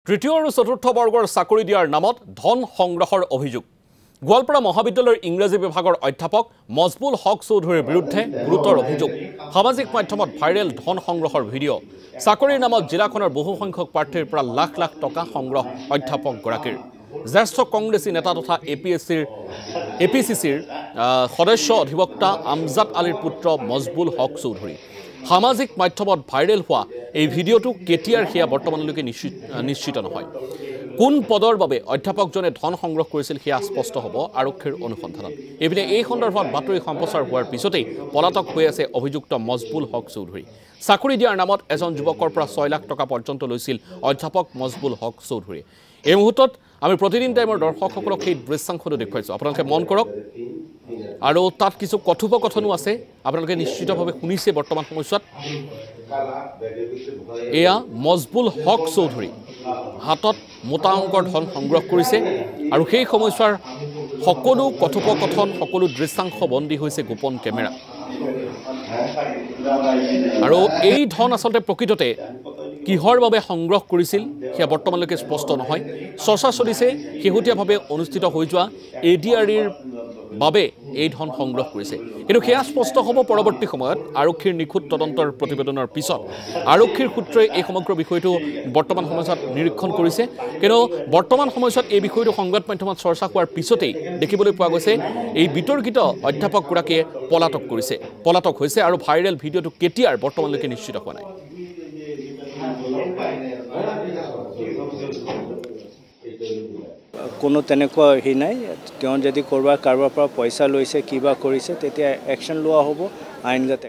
তৃতীয় আৰু চতুৰ্থ বৰ্গৰ চাকৰি দিয়াৰ নামত ধন সংগ্ৰহৰ অভিযোগ গোৱালপাৰা মহাবিদ্যালয়ৰ ইংৰাজী বিভাগৰ অধ্যাপক মজবুল হক চৌধুৰীৰ বিৰুদ্ধে গুৰুতৰ অভিযোগ সামাজিক মাধ্যমত ভাইৰেল ধন সংগ্ৰহৰ ভিডিঅ' চাকৰিৰ নামত জিলাখনৰ বহু সংখ্যক প্ৰাৰ্থীৰ পৰা লাখ লাখ টকা সংগ্ৰহ অধ্যাপক গৰাকীৰ জ্যেষ্ঠ কংগ্ৰেছী নেতা তথা এপিচিচিৰ সদস্য অধিবক্তা আমজাদ আলীৰ পুত্ৰ মজবুল হক চৌধুৰী সামাজিক মাধ্যমত ভাইৰেল হোৱা এই ভিডিঅ'টো কেতিয়াৰ সেয়া বৰ্তমানলৈকে নিশ্চিত নহয় কোন পদৰ বাবে অধ্যাপকজনে ধন সংগ্ৰহ কৰিছিল সেয়া স্পষ্ট হ'ব আৰক্ষীৰ অনুসন্ধানত এপিনে এই সন্দৰ্ভত বাতৰি সম্প্ৰচাৰ হোৱাৰ পিছতেই পলাতক হৈ আছে অভিযুক্ত মজবুল হক চৌধুৰী চাকৰি দিয়াৰ নামত এজন যুৱকৰ পৰা 6 লাখ টকা পৰ্যন্ত লৈছিল অধ্যাপক মজবুল হক চৌধুৰী এই মুহূৰ্তত আমি প্ৰতিদিন টাইমৰ দৰ্শকসকলক এই দৃশ্যাংশটো দেখুৱাইছোঁ আপোনালোকে মন কৰক আৰু তাত কিছু কথোপকথনো আছে আপোনালোকে নিশ্চিতভাৱে শুনিছে বৰ্তমান সময়ছোৱাত এয়া মজবুল হক চৌধুৰী হাতত মোটা অংকৰ ধন সংগ্ৰহ কৰিছে আৰু সেই সময়ছোৱাৰ সকলো কথোপকথন সকলো দৃশ্যাংশ বন্দী হৈছে গোপন কেমেৰা আৰু এই ধন আচলতে প্ৰকৃততে কিহৰ বাবে সংগ্ৰহ কৰিছিল সেয়া বৰ্তমানলৈকে স্পষ্ট নহয় চৰ্চা চলিছে শেহতীয়াভাৱে অনুষ্ঠিত হৈ যোৱা এডিআৰইৰ বাবে এই ধন সংগ্ৰহ কৰিছে কিন্তু সেয়া স্পষ্ট হ'ব পৰৱৰ্তী সময়ত আৰক্ষীৰ নিখুঁত তদন্তৰ প্ৰতিবেদনৰ পিছত আৰক্ষীৰ সূত্ৰই এই সমগ্ৰ বিষয়টো বৰ্তমান সময়ছোৱাত নিৰীক্ষণ কৰিছে কিন্তু বৰ্তমান সময়ছোৱাত এই বিষয়টো সংবাদ মাধ্যমত চৰ্চা হোৱাৰ পিছতেই দেখিবলৈ পোৱা গৈছে এই বিতৰ্কিত অধ্যাপকগৰাকীয়ে পলাতক হৈছে আৰু ভাইৰেল ভিডিঅ'টো কেতিয়াৰ বৰ্তমানলৈকে নিশ্চিত হোৱা নাই কোনো তেনেকুৱা হি নাই তেওঁ যদি কাৰোবাৰ পৰা পইচা লৈছে কিবা কৰিছে তেতিয়া একশ্যন লোৱা হ'ব আইনগত